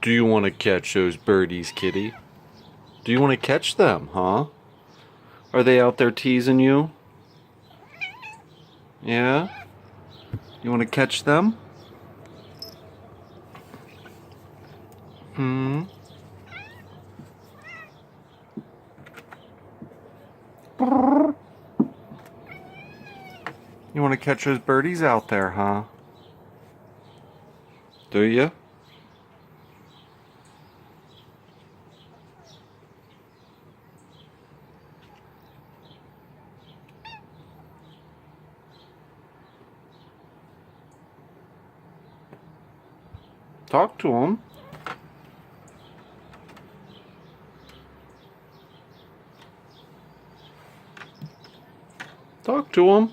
Do you want to catch those birdies, kitty? Do you want to catch them, huh? Are they out there teasing you? Yeah? You want to catch them? Hmm? You want to catch those birdies out there, huh? Do you? Talk to them. Talk to them.